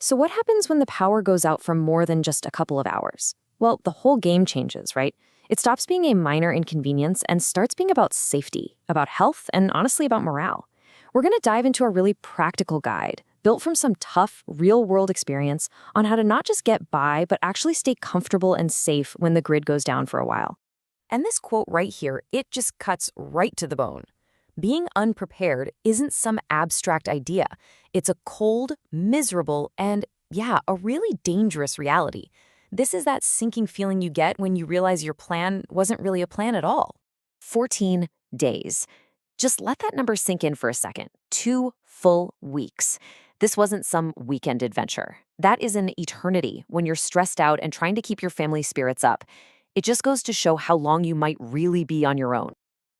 So what happens when the power goes out for more than just a couple of hours? Well, the whole game changes, right? It stops being a minor inconvenience and starts being about safety, about health, and honestly about morale. We're going to dive into a really practical guide, built from some tough, real-world experience on how to not just get by, but actually stay comfortable and safe when the grid goes down for a while. And this quote right here, it just cuts right to the bone. Being unprepared isn't some abstract idea. It's a cold, miserable, and yeah, a really dangerous reality. This is that sinking feeling you get when you realize your plan wasn't really a plan at all. 14 days. Just let that number sink in for a second. 2 full weeks. This wasn't some weekend adventure. That is an eternity when you're stressed out and trying to keep your family's spirits up. It just goes to show how long you might really be on your own.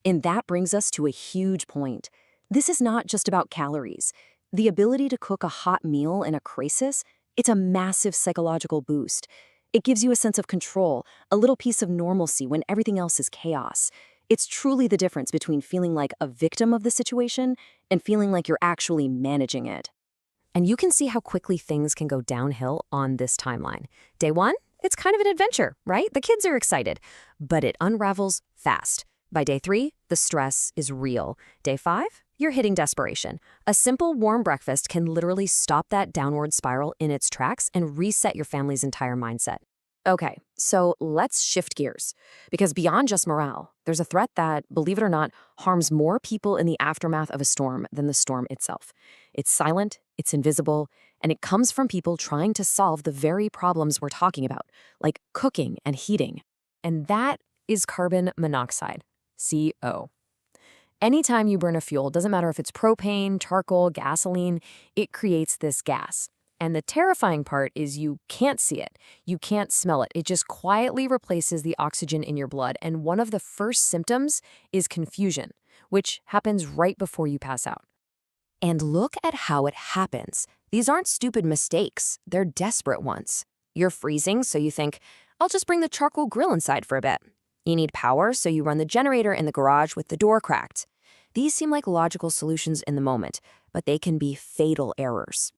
And that brings us to a huge point. This is not just about calories. The ability to cook a hot meal in a crisis, it's a massive psychological boost. It gives you a sense of control, a little piece of normalcy when everything else is chaos. It's truly the difference between feeling like a victim of the situation and feeling like you're actually managing it. And you can see how quickly things can go downhill on this timeline. Day 1, it's kind of an adventure, right? The kids are excited, but it unravels fast. By day 3, the stress is real. Day 5, you're hitting desperation. A simple warm breakfast can literally stop that downward spiral in its tracks and reset your family's entire mindset. Okay, so let's shift gears. Because beyond just morale, there's a threat that, believe it or not, harms more people in the aftermath of a storm than the storm itself. It's silent, it's invisible, and it comes from people trying to solve the very problems we're talking about, like cooking and heating. And that is carbon monoxide. CO. Anytime you burn a fuel, doesn't matter if it's propane, charcoal, gasoline, it creates this gas. And the terrifying part is you can't see it. You can't smell it. It just quietly replaces the oxygen in your blood. And one of the first symptoms is confusion, which happens right before you pass out. And look at how it happens. These aren't stupid mistakes. They're desperate ones. You're freezing, so you think, I'll just bring the charcoal grill inside for a bit. You need power, so you run the generator in the garage with the door cracked. These seem like logical solutions in the moment, but they can be fatal errors.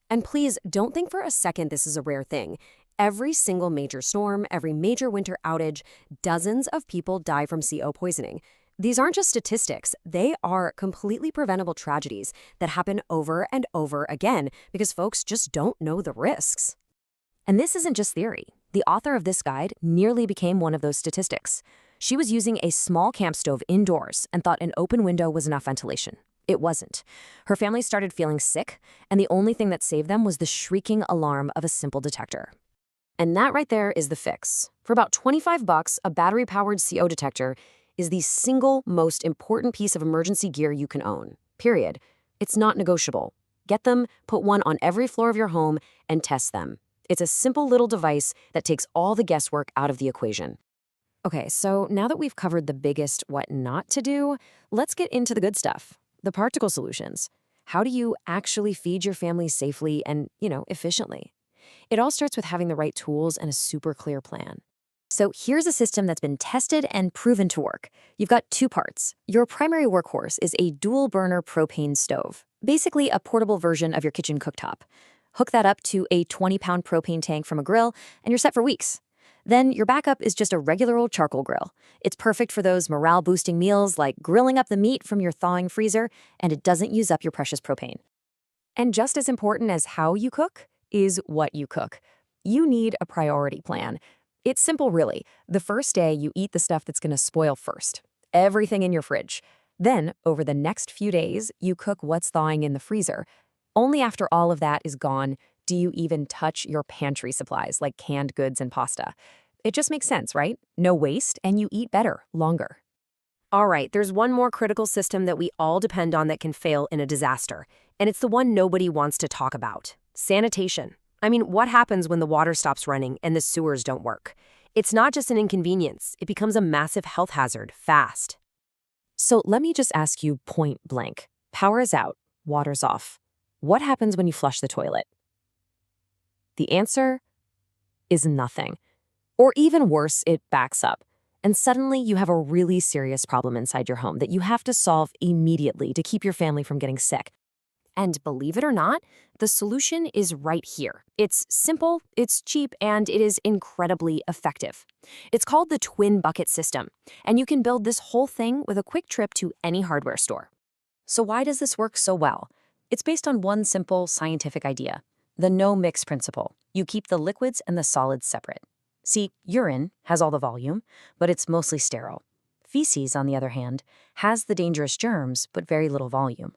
And please, don't think for a second this is a rare thing. Every single major storm, every major winter outage, dozens of people die from CO poisoning. These aren't just statistics. They are completely preventable tragedies that happen over and over again because folks just don't know the risks. And this isn't just theory. The author of this guide nearly became one of those statistics. She was using a small camp stove indoors and thought an open window was enough ventilation. It wasn't. Her family started feeling sick, and the only thing that saved them was the shrieking alarm of a simple detector. And that right there is the fix. For about $25, a battery-powered CO detector is the single most important piece of emergency gear you can own. Period. It's not negotiable. Get them, put one on every floor of your home, and test them. It's a simple little device that takes all the guesswork out of the equation. Okay, so now that we've covered the biggest what not to do, let's get into the good stuff, the practical solutions. How do you actually feed your family safely and, efficiently? It all starts with having the right tools and a super clear plan. So here's a system that's been tested and proven to work. You've got 2 parts. Your primary workhorse is a dual-burner propane stove, basically a portable version of your kitchen cooktop. Hook that up to a 20-pound propane tank from a grill, and you're set for weeks. Then your backup is just a regular old charcoal grill. It's perfect for those morale-boosting meals like grilling up the meat from your thawing freezer, and it doesn't use up your precious propane. And just as important as how you cook is what you cook. You need a priority plan. It's simple, really. The first day, you eat the stuff that's going to spoil first. Everything in your fridge. Then, over the next few days, you cook what's thawing in the freezer. Only after all of that is gone do you even touch your pantry supplies like canned goods and pasta. It just makes sense, right? No waste, and you eat better, longer. All right, there's one more critical system that we all depend on that can fail in a disaster, and it's the one nobody wants to talk about: sanitation. I mean, what happens when the water stops running and the sewers don't work? It's not just an inconvenience, it becomes a massive health hazard fast. So let me just ask you point blank. Power is out, water's off. What happens when you flush the toilet? The answer is nothing. Or even worse, it backs up. And suddenly you have a really serious problem inside your home that you have to solve immediately to keep your family from getting sick. And believe it or not, the solution is right here. It's simple, it's cheap, and it is incredibly effective. It's called the twin bucket system, and you can build this whole thing with a quick trip to any hardware store. So why does this work so well? It's based on one simple scientific idea, the no-mix principle. You keep the liquids and the solids separate. See, urine has all the volume, but it's mostly sterile. Feces, on the other hand, has the dangerous germs, but very little volume.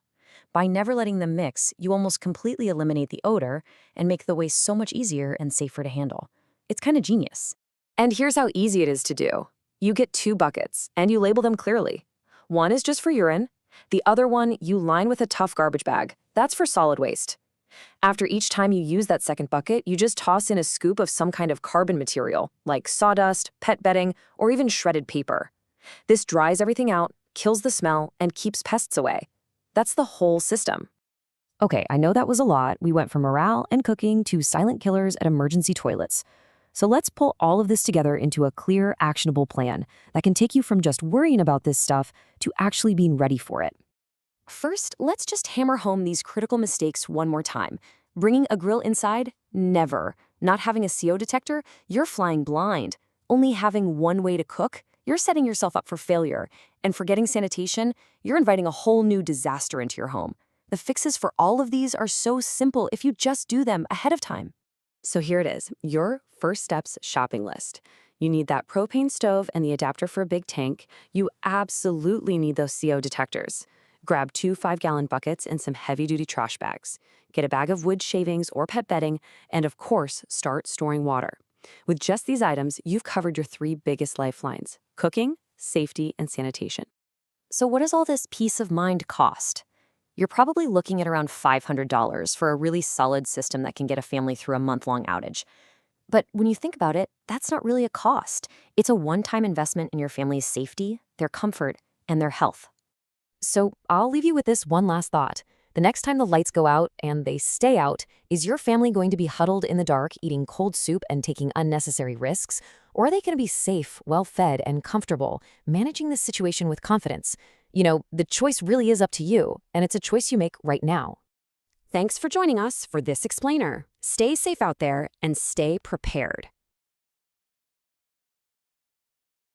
By never letting them mix, you almost completely eliminate the odor and make the waste so much easier and safer to handle. It's kind of genius. And here's how easy it is to do. You get 2 buckets, and you label them clearly. One is just for urine. The other one you line with a tough garbage bag. That's for solid waste. After each time you use that second bucket, you just toss in a scoop of some kind of carbon material, like sawdust, pet bedding, or even shredded paper. This dries everything out, kills the smell, and keeps pests away. That's the whole system. Okay, I know that was a lot. We went from morale and cooking to silent killers at emergency toilets. So let's pull all of this together into a clear, actionable plan that can take you from just worrying about this stuff to actually being ready for it. First, let's just hammer home these critical mistakes one more time. Bringing a grill inside? Never. Not having a CO detector? You're flying blind. Only having one way to cook? You're setting yourself up for failure. And forgetting sanitation? You're inviting a whole new disaster into your home. The fixes for all of these are so simple if you just do them ahead of time. So here it is, your first steps shopping list. You need that propane stove and the adapter for a big tank. You absolutely need those CO detectors. Grab 2 5-gallon buckets and some heavy-duty trash bags. Get a bag of wood shavings or pet bedding, and of course, start storing water. With just these items, you've covered your 3 biggest lifelines: cooking, safety, and sanitation. So what does all this peace of mind cost? You're probably looking at around $500 for a really solid system that can get a family through a month-long outage. But when you think about it, that's not really a cost. It's a one-time investment in your family's safety, their comfort, and their health. So I'll leave you with this one last thought. The next time the lights go out, and they stay out, is your family going to be huddled in the dark, eating cold soup and taking unnecessary risks? Or are they going to be safe, well-fed, and comfortable, managing this situation with confidence? You know, the choice really is up to you, and it's a choice you make right now. Thanks for joining us for this explainer. Stay safe out there and stay prepared.